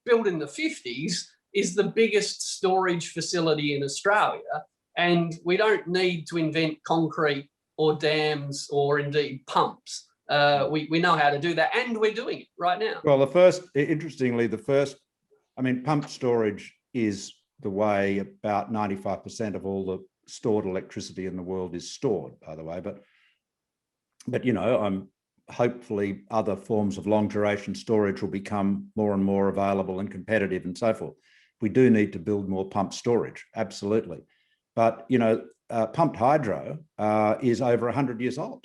built in the 50s, is the biggest storage facility in Australia. And we don't need to invent concrete or dams or indeed pumps. We know how to do that, and we're doing it right now. Well, interestingly, pumped storage is the way about 95% of all the stored electricity in the world is stored, by the way. But you know, hopefully other forms of long duration storage will become more and more available and competitive and so forth. We do need to build more pumped storage, absolutely. But you know, pumped hydro is over 100 years old.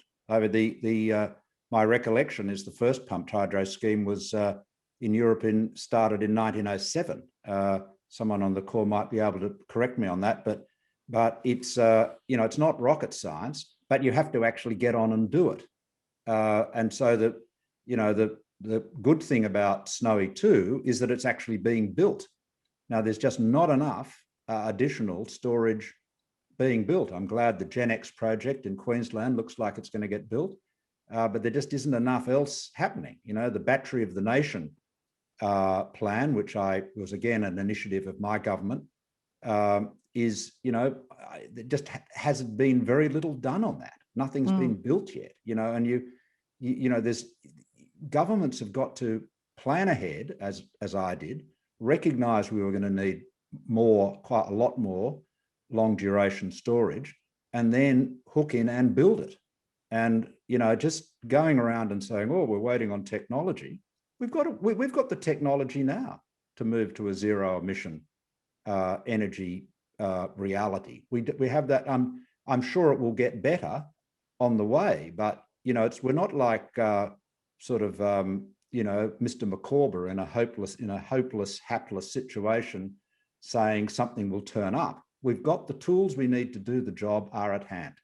My recollection is the first pumped hydro scheme was in Europe started in 1907. Someone on the call might be able to correct me on that, but it's you know, it's not rocket science, but you have to actually get on and do it. And so the good thing about Snowy 2 is that it's actually being built. Now there's just not enough additional storage being built. I'm glad the GenX project in Queensland looks like it's going to get built. But there just isn't enough else happening. You know, the Battery of the Nation plan, which was again an initiative of my government, is, you know, there just hasn't been very little done on that. Nothing's been built yet, you know, and you know, there's governments have got to plan ahead, as I did, recognize we were going to need quite a lot more long duration storage, and then hook in and build it. And, you know, just going around and saying, oh, we're waiting on technology. We've got the technology now to move to a zero emission energy reality. We have that. I'm sure it will get better on the way, but, you know, we're not like you know, Mr. McCorber in a hopeless, hapless situation saying something will turn up. We've got the tools we need to do the job are at hand.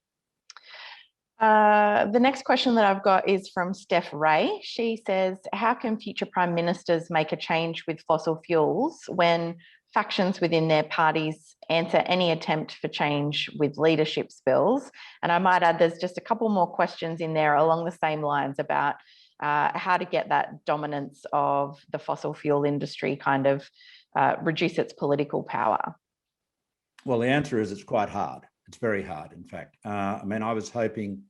The next question that I've got is from Steph Ray. She says, how can future prime ministers make a change with fossil fuels when factions within their parties answer any attempt for change with leadership spills? And I might add, there's just a couple more questions in there along the same lines about how to get that dominance of the fossil fuel industry kind of reduce its political power. Well, the answer is it's quite hard. It's very hard, in fact. I was hoping,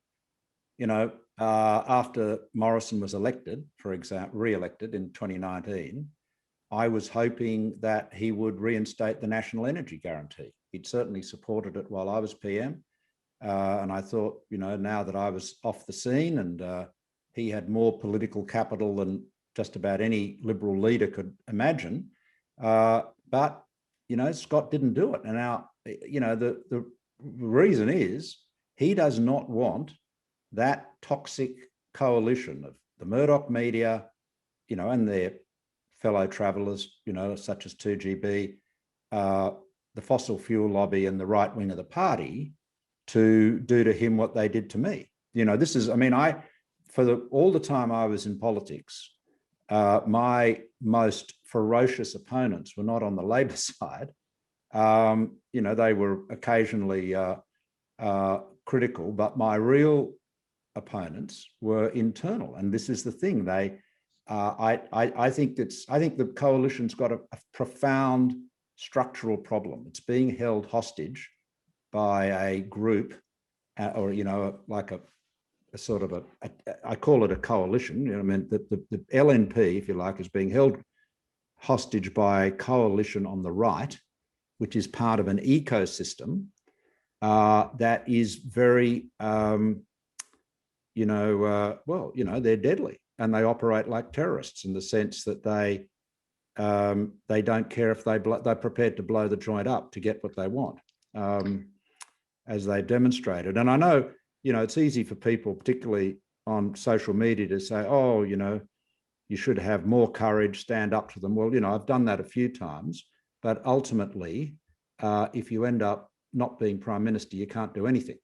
you know, after Morrison was elected, for example, re-elected in 2019, I was hoping that he would reinstate the National Energy Guarantee. He'd certainly supported it while I was PM. And I thought, now that I was off the scene and he had more political capital than just about any Liberal leader could imagine. But, Scott didn't do it. And now, the reason is he does not want that toxic coalition of the Murdoch media, and their fellow travellers, such as 2GB, the fossil fuel lobby and the right wing of the party to do to him what they did to me. This is, all the time I was in politics, my most ferocious opponents were not on the Labor side. They were occasionally critical, but my real opponents were internal. And this is the thing. I think the coalition's got a profound structural problem. It's being held hostage by a group, or like a sort of I call it a coalition. The LNP, if you like, is being held hostage by a coalition on the right, which is part of an ecosystem that is very, they're deadly, and they operate like terrorists in the sense that they don't care if they're prepared to blow the joint up to get what they want, as they demonstrated. And I know, it's easy for people, particularly on social media, to say, oh, you should have more courage, stand up to them. Well, I've done that a few times, but ultimately, if you end up not being Prime Minister, you can't do anything.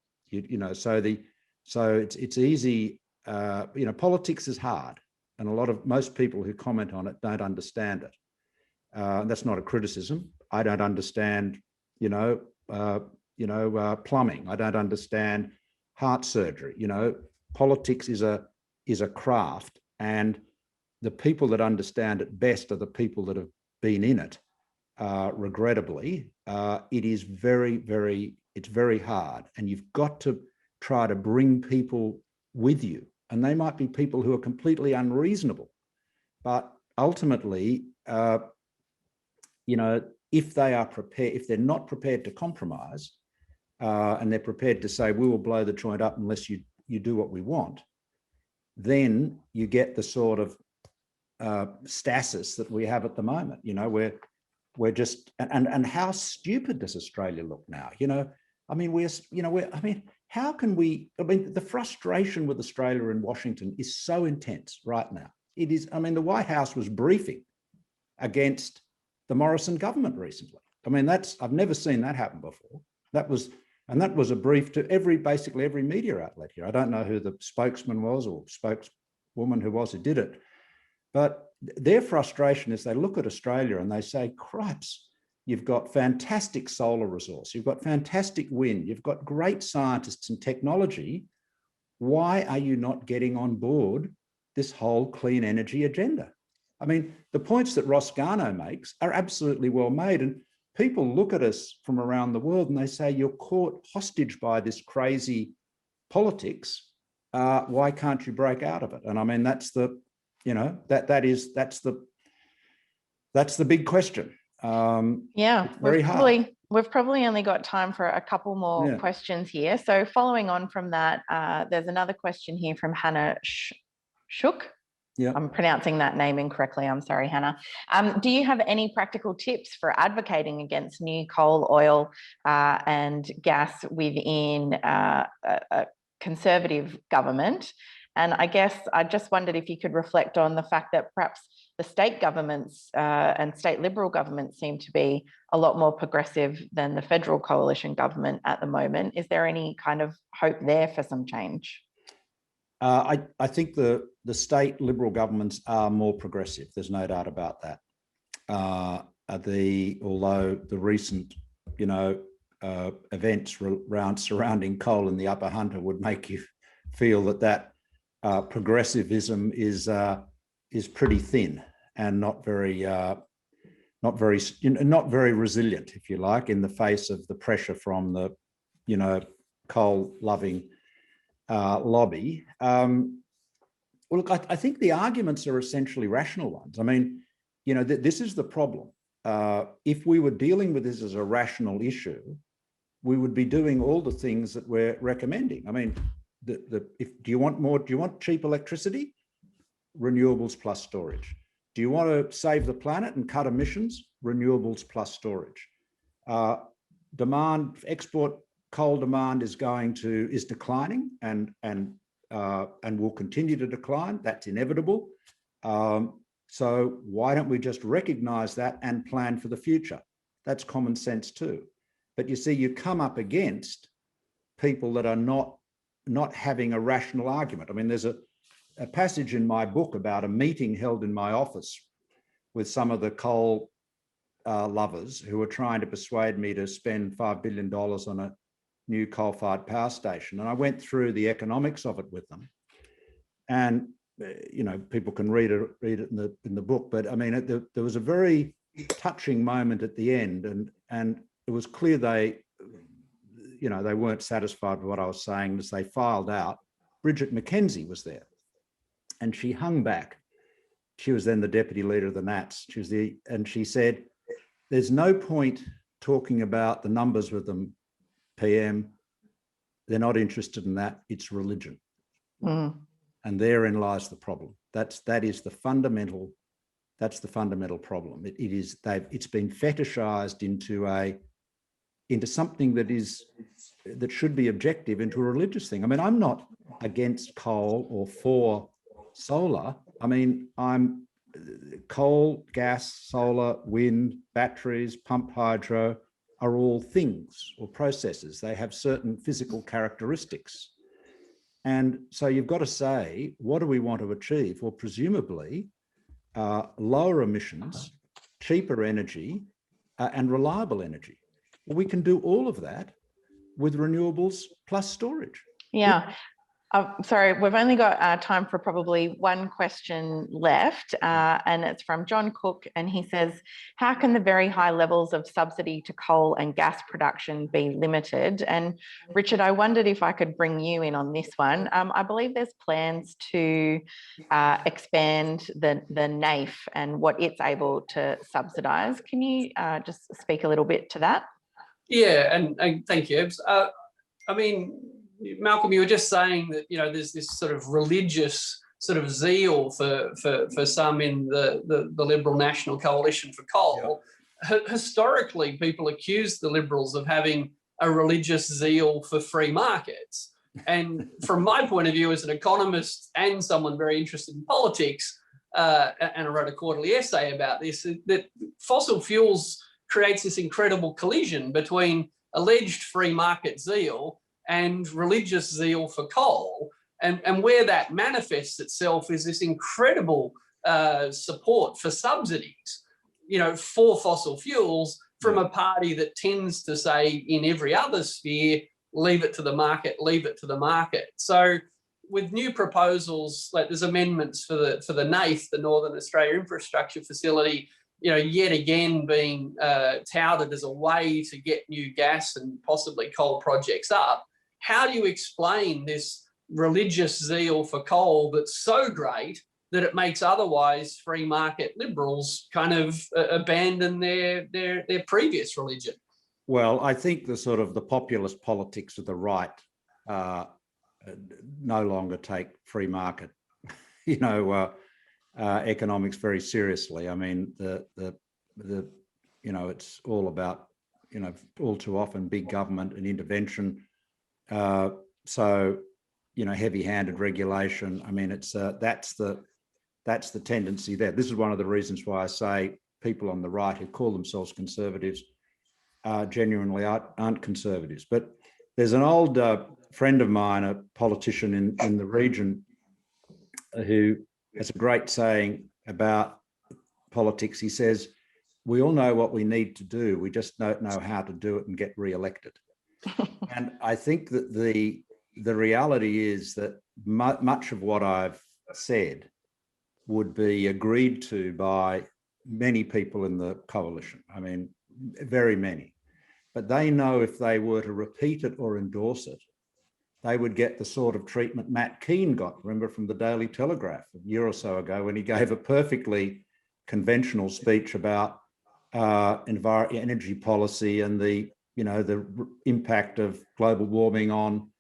So it's easy. Politics is hard, and most people who comment on it don't understand it. That's not a criticism. I don't understand, plumbing. I don't understand heart surgery. Politics is a craft, and the people that understand it best are the people that have been in it. Regrettably, it is it's very hard, and you've got to try to bring people with you, and they might be people who are completely unreasonable, but ultimately, if they are prepared, if they're not prepared to compromise, and they're prepared to say, we will blow the joint up unless you do what we want, then you get the sort of stasis that we have at the moment. We're just, and how stupid does Australia look now? How can we, the frustration with Australia in Washington is so intense right now. It is, the White House was briefing against the Morrison government recently. I've never seen that happen before. That was a brief to basically every media outlet here. I don't know who the spokesman was or spokeswoman who did it, but their frustration is they look at Australia and they say, cripes, you've got fantastic solar resource, you've got fantastic wind, you've got great scientists and technology. Why are you not getting on board this whole clean energy agenda? The points that Ross Garnaut makes are absolutely well made, and people look at us from around the world and they say, you're caught hostage by this crazy politics. Why can't you break out of it? And that's the, that's the big question. Very hard. We've probably only got time for a couple more questions here. So following on from that, there's another question here from Hannah Shook. Yeah, I'm pronouncing that name incorrectly. I'm sorry, Hannah. Do you have any practical tips for advocating against new coal, oil and gas within a Conservative government? And I guess I just wondered if you could reflect on the fact that perhaps the state governments and state Liberal governments seem to be a lot more progressive than the federal coalition government at the moment. Is there any kind of hope there for some change? I think the state Liberal governments are more progressive. There's no doubt about that. Although the recent, events surrounding coal in the Upper Hunter would make you feel that progressivism is pretty thin and not very resilient, if you like, in the face of the pressure from the, coal-loving lobby. Well, look, I think the arguments are essentially rational ones. This is the problem. If we were dealing with this as a rational issue, we would be doing all the things that we're recommending. I mean, do you want cheap electricity? Renewables plus storage. Do you want to save the planet and cut emissions? Renewables plus storage. Export coal demand is declining and will continue to decline. That's inevitable. So why don't we just recognise that and plan for the future? That's common sense too. But you see, you come up against people that are not having a rational argument. I mean, there's a passage in my book about a meeting held in my office with some of the coal lovers who were trying to persuade me to spend $5 billion on a new coal-fired power station. And I went through the economics of it with them. And, you know, people can read it in the book. But I mean, there was a very touching moment at the end, and it was clear they weren't satisfied with what I was saying. As they filed out, Bridget McKenzie was there, and she hung back. She was then the deputy leader of the Nats. And she said, "There's no point talking about the numbers with them, PM. They're not interested in that. It's religion." Mm. And therein lies the problem. That's the fundamental problem. It's been fetishized into something that should be objective, into a religious thing. I mean, I'm not against coal or for solar. I mean, I'm coal, gas, solar, wind, batteries, pump hydro are all things or processes. They have certain physical characteristics. And so you've got to say, what do we want to achieve? Well, presumably lower emissions, cheaper energy, and reliable energy. Well, we can do all of that with renewables plus storage. Yeah. Sorry, we've only got time for probably one question left, and it's from John Cook, and he says, how can the very high levels of subsidy to coal and gas production be limited? And Richard, I wondered if I could bring you in on this one. I believe there's plans to expand the NAIF and what it's able to subsidise. Can you just speak a little bit to that? Yeah, and thank you, Ebs. I mean, Malcolm, you were just saying that, you know, there's this sort of religious sort of zeal for some in the Liberal National Coalition for Coal. Yeah. Historically, people accuse the Liberals of having a religious zeal for free markets. And from my point of view as an economist and someone very interested in politics, and I wrote a quarterly essay about this, that fossil fuels creates this incredible collision between alleged free market zeal and religious zeal for coal, and where that manifests itself is this incredible support for subsidies, you know, for fossil fuels from a party that tends to say in every other sphere, leave it to the market, leave it to the market. So with new proposals, like there's amendments for the NAIF, the Northern Australia Infrastructure Facility, you know, yet again being touted as a way to get new gas and possibly coal projects up. How do you explain this religious zeal for coal that's so great that it makes otherwise free market Liberals kind of abandon their previous religion? Well, I think the populist politics of the right no longer take free market, economics very seriously. I mean, it's all about, all too often big government and intervention. Heavy-handed regulation. I mean, it's that's the tendency there. This is one of the reasons why I say people on the right who call themselves conservatives genuinely aren't conservatives. But there's an old friend of mine, a politician in the region, who has a great saying about politics. He says, "We all know what we need to do. We just don't know how to do it and get re-elected." And I think that the reality is that much of what I've said would be agreed to by many people in the coalition. I mean, very many. But they know if they were to repeat it or endorse it, they would get the sort of treatment Matt Keane got, remember, from the Daily Telegraph a year or so ago, when he gave a perfectly conventional speech about energy policy and the the impact of global warming on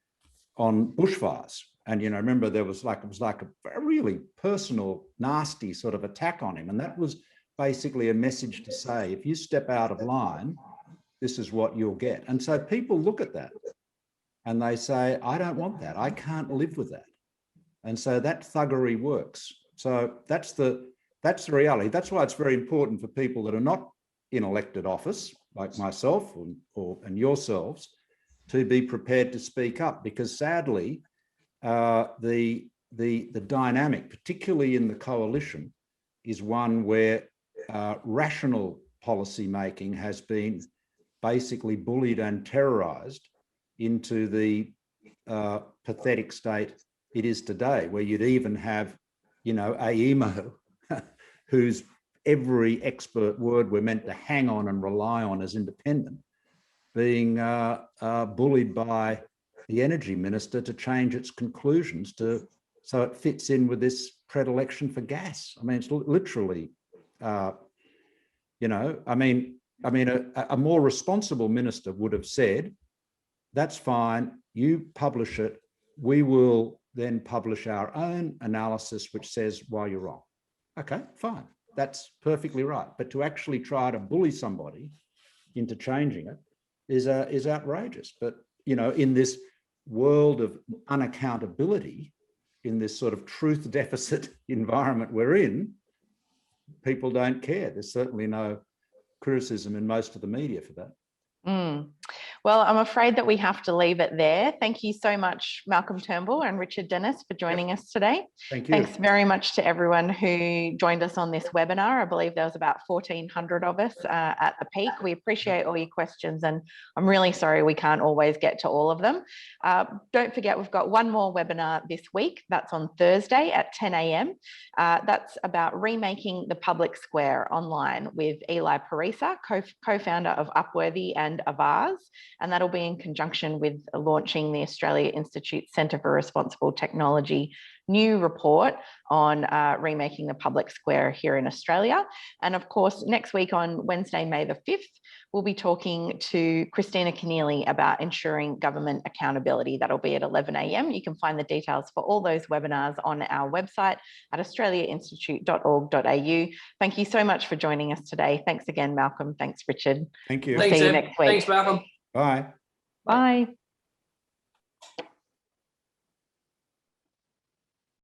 bushfires. And, remember it was like a really personal, nasty sort of attack on him. And that was basically a message to say, if you step out of line, this is what you'll get. And so people look at that and they say, I don't want that. I can't live with that. And so that thuggery works. So that's the reality. That's why it's very important for people that are not in elected office, like myself and yourselves, to be prepared to speak up, because sadly, the dynamic, particularly in the coalition, is one where rational policy making has been basically bullied and terrorized into the pathetic state it is today, where you'd even have, AEMO, whose every expert word we're meant to hang on and rely on as independent, being bullied by the energy minister to change its conclusions so it fits in with this predilection for gas. I mean, it's literally, a more responsible minister would have said, that's fine, you publish it, we will then publish our own analysis which says why you're wrong. Okay, fine, that's perfectly right. But to actually try to bully somebody into changing it is outrageous. But, in this world of unaccountability, in this sort of truth deficit environment we're in, people don't care. There's certainly no criticism in most of the media for that. Well, I'm afraid that we have to leave it there. Thank you so much, Malcolm Turnbull and Richard Dennis, for joining us today. Thank you. Thanks very much to everyone who joined us on this webinar. I believe there was about 1,400 of us at the peak. We appreciate all your questions, and I'm really sorry we can't always get to all of them. Don't forget, we've got one more webinar this week. That's on Thursday at 10 a.m. That's about remaking the public square online with Eli Parisa, co-founder of Upworthy and Avars. And that'll be in conjunction with launching the Australia Institute Centre for Responsible Technology new report on remaking the public square here in Australia. And of course, next week on Wednesday, May the 5th, we'll be talking to Christina Keneally about ensuring government accountability. That'll be at 11 a.m. You can find the details for all those webinars on our website at australiainstitute.org.au. Thank you so much for joining us today. Thanks again, Malcolm. Thanks, Richard. Thank you. We'll see you next week. Thanks, Malcolm. Bye. Bye.